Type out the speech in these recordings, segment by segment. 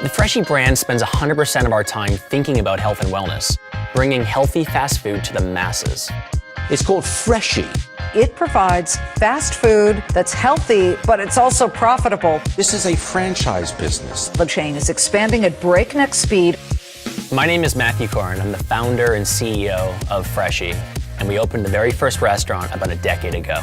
The Freshii brand spends 100% of our time thinking about health and wellness, bringing healthy fast food to the masses. It's called Freshii. It provides fast food that's healthy, but it's also profitable. This is a franchise business. The chain is expanding at breakneck speed. My name is Matthew Corrin. I'm the founder and CEO of Freshii, and we opened the very first restaurant about a decade ago.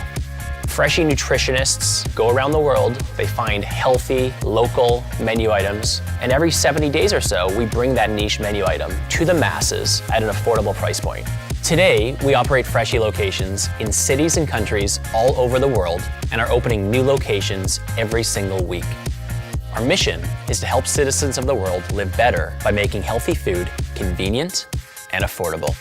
Freshii nutritionists go around the world, they find healthy, local menu items, and every 70 days or so, we bring that niche menu item to the masses at an affordable price point. Today, we operate Freshii locations in cities and countries all over the world and are opening new locations every single week. Our mission is to help citizens of the world live better by making healthy food convenient and affordable.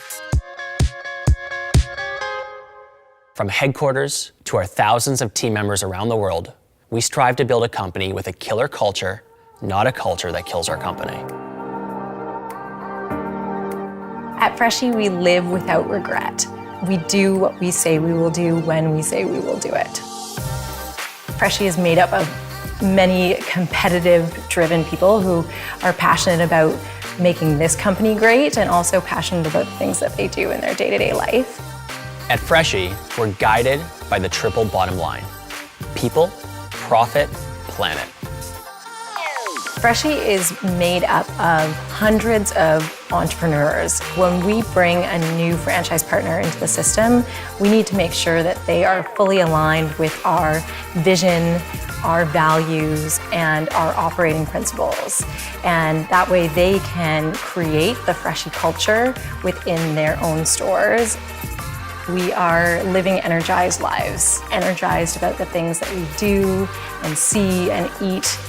From headquarters to our thousands of team members around the world, we strive to build a company with a killer culture, not a culture that kills our company. At Freshii, we live without regret. We do what we say we will do when we say we will do it. Freshii is made up of many competitive-driven people who are passionate about making this company great and also passionate about the things that they do in their day-to-day life. At Freshii, we're guided by the triple bottom line: people, profit, planet. Freshii is made up of hundreds of entrepreneurs. When we bring a new franchise partner into the system, we need to make sure that they are fully aligned with our vision, our values, and our operating principles. And that way they can create the Freshii culture within their own stores. We are living energized lives, energized about the things that we do and see and eat,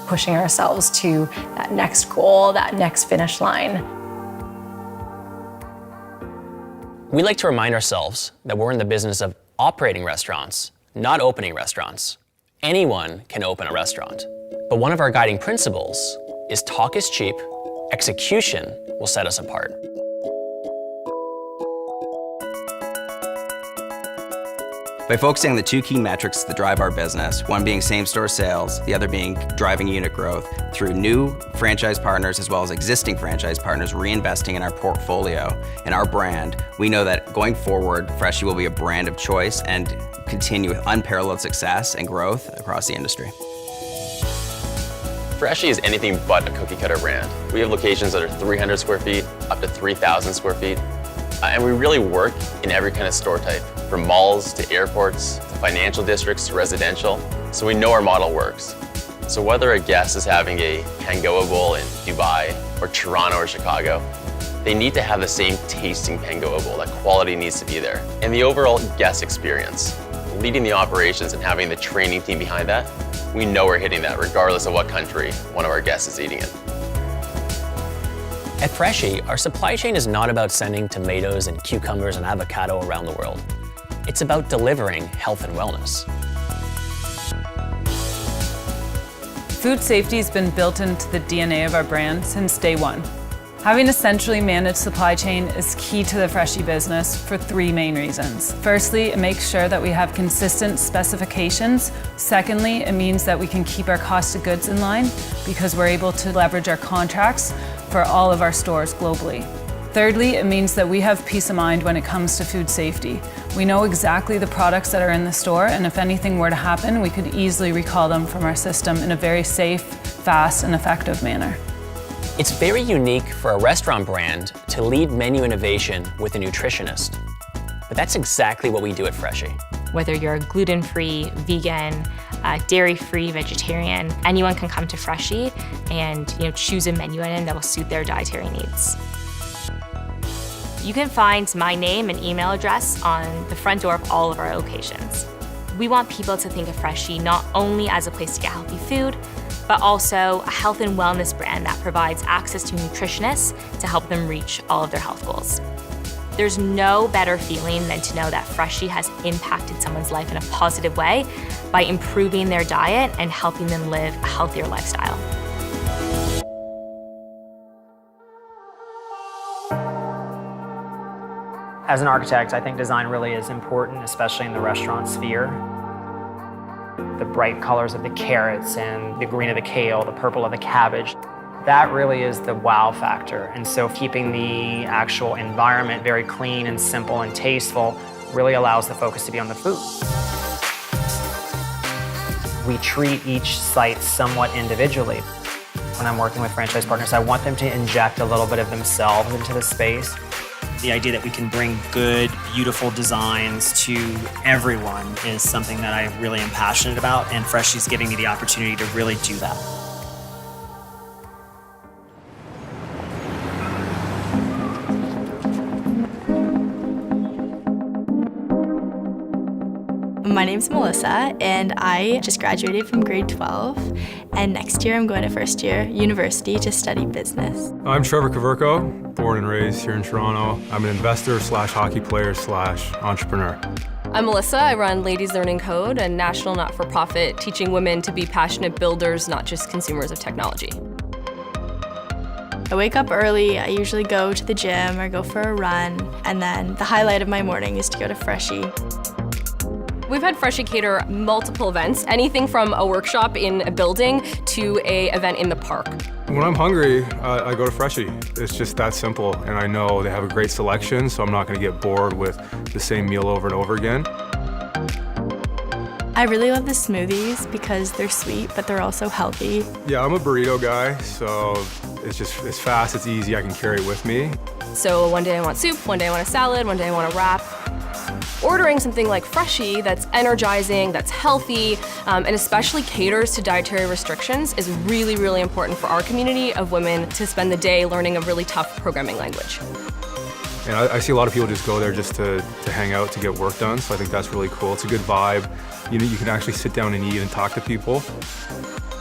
pushing ourselves to that next goal, that next finish line. We like to remind ourselves that we're in the business of operating restaurants, not opening restaurants. Anyone can open a restaurant. But one of our guiding principles is talk is cheap, execution will set us apart. By focusing on the two key metrics that drive our business, one being same-store sales, the other being driving unit growth, through new franchise partners as well as existing franchise partners reinvesting in our portfolio and our brand, we know that going forward, Freshii will be a brand of choice and continue with unparalleled success and growth across the industry. Freshii is anything but a cookie-cutter brand. We have locations that are 300 square feet up to 3,000 square feet. And we really work in every kind of store type, from malls to airports, to financial districts to residential. So we know our model works. So whether a guest is having a Pangoa bowl in Dubai or Toronto or Chicago, they need to have the same tasting Pangoa bowl. That quality needs to be there. And the overall guest experience, leading the operations and having the training team behind that, we know we're hitting that regardless of what country one of our guests is eating in. At Freshii, our supply chain is not about sending tomatoes and cucumbers and avocado around the world. It's about delivering health and wellness. Food safety has been built into the DNA of our brand since day one. Having a centrally managed supply chain is key to the Freshii business for three main reasons. Firstly, it makes sure that we have consistent specifications. Secondly, it means that we can keep our cost of goods in line because we're able to leverage our contracts for all of our stores globally. Thirdly, it means that we have peace of mind when it comes to food safety. We know exactly the products that are in the store, and if anything were to happen, we could easily recall them from our system in a very safe, fast, and effective manner. It's very unique for a restaurant brand to lead menu innovation with a nutritionist. But that's exactly what we do at Freshii. Whether you're gluten-free, vegan, dairy-free, vegetarian, anyone can come to Freshii and choose a menu item that will suit their dietary needs. You can find my name and email address on the front door of all of our locations. We want people to think of Freshii not only as a place to get healthy food, but also a health and wellness brand that provides access to nutritionists to help them reach all of their health goals. There's no better feeling than to know that Freshii has impacted someone's life in a positive way by improving their diet and helping them live a healthier lifestyle. As an architect, I think design really is important, especially in the restaurant sphere. The bright colors of the carrots and the green of the kale, the purple of the cabbage. That really is the wow factor. And so keeping the actual environment very clean and simple and tasteful really allows the focus to be on the food. We treat each site somewhat individually. When I'm working with franchise partners, I want them to inject a little bit of themselves into the space. The idea that we can bring good, beautiful designs to everyone is something that I really am passionate about, and Freshii's giving me the opportunity to really do that. My name's Melissa, and I just graduated from grade 12, and next year I'm going to first year university to study business. I'm Trevor Kaverko, born and raised here in Toronto. I'm an investor slash hockey player slash entrepreneur. I'm Melissa. I run Ladies Learning Code, a national not-for-profit teaching women to be passionate builders, not just consumers of technology. I wake up early, I usually go to the gym or go for a run, and then the highlight of my morning is to go to Freshii. We've had Freshii cater multiple events, anything from a workshop in a building to an event in the park. When I'm hungry, I go to Freshii. It's just that simple, and I know they have a great selection, so I'm not going to get bored with the same meal over and over again. I really love the smoothies because they're sweet, but they're also healthy. Yeah, I'm a burrito guy, so it's fast, it's easy, I can carry it with me. So one day I want soup, one day I want a salad, one day I want a wrap. Ordering something like Freshii that's energizing, that's healthy, and especially caters to dietary restrictions is really, really important for our community of women to spend the day learning a really tough programming language. And I see a lot of people just go there just to hang out, to get work done, so I think that's really cool. It's a good vibe. You know, you can actually sit down and eat and talk to people.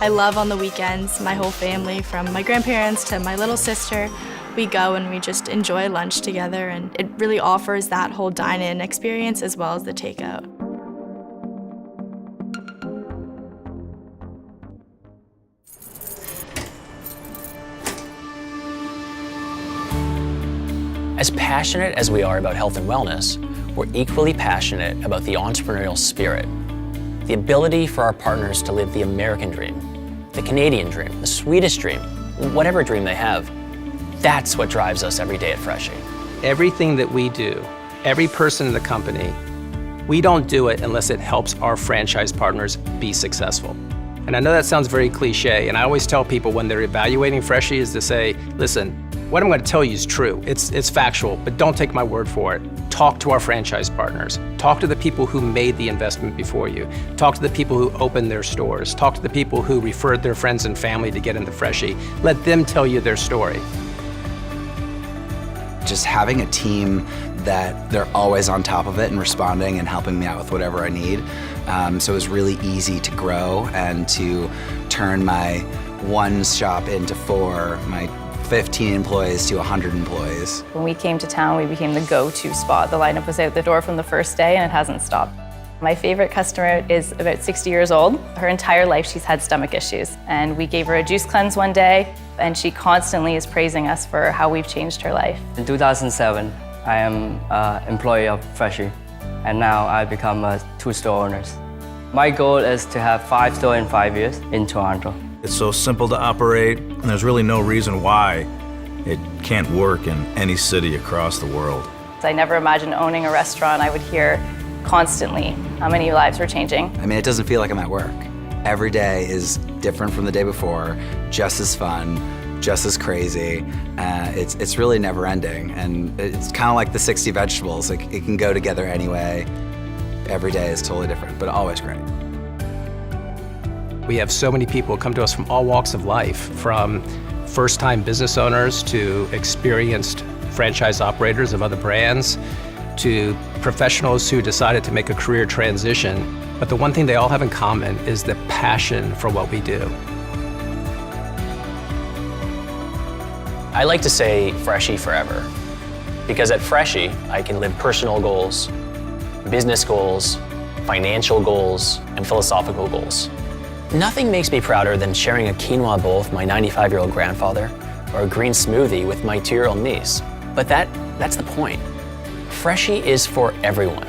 I love on the weekends, my whole family, from my grandparents to my little sister. We go and we just enjoy lunch together, and it really offers that whole dine-in experience as well as the takeout. As passionate as we are about health and wellness, we're equally passionate about the entrepreneurial spirit. The ability for our partners to live the American dream, the Canadian dream, the Swedish dream, whatever dream they have. That's what drives us every day at Freshii. Everything that we do, every person in the company, we don't do it unless it helps our franchise partners be successful. And I know that sounds very cliche, and I always tell people when they're evaluating Freshii is to say, listen, what I'm going to tell you is true. It's factual, but don't take my word for it. Talk to our franchise partners. Talk to the people who made the investment before you. Talk to the people who opened their stores. Talk to the people who referred their friends and family to get into Freshii. Let them tell you their story. Just having a team that they're always on top of it and responding and helping me out with whatever I need. So it was really easy to grow and to turn my one shop into 4, my 15 employees to 100 employees. When we came to town, we became the go-to spot. The lineup was out the door from the first day, and it hasn't stopped. My favorite customer is about 60 years old. Her entire life she's had stomach issues, and we gave her a juice cleanse one day, and she constantly is praising us for how we've changed her life. In 2007, I am an employee of Freshii, and now I become a 2 store owner. My goal is to have 5 stores in 5 years in Toronto. It's so simple to operate, and there's really no reason why it can't work in any city across the world. I never imagined owning a restaurant. I would hear constantly how many lives were changing. I mean, it doesn't feel like I'm at work. Every day is different from the day before, just as fun, just as crazy. It's really never ending, and it's kind of like the 60 vegetables. It can go together anyway. Every day is totally different, but always great. We have so many people come to us from all walks of life, from first-time business owners to experienced franchise operators of other brands, to professionals who decided to make a career transition. But the one thing they all have in common is the passion for what we do. I like to say Freshii forever, because at Freshii, I can live personal goals, business goals, financial goals, and philosophical goals. Nothing makes me prouder than sharing a quinoa bowl with my 95-year-old grandfather or a green smoothie with my 2-year-old niece. But that's the point. Freshii is for everyone.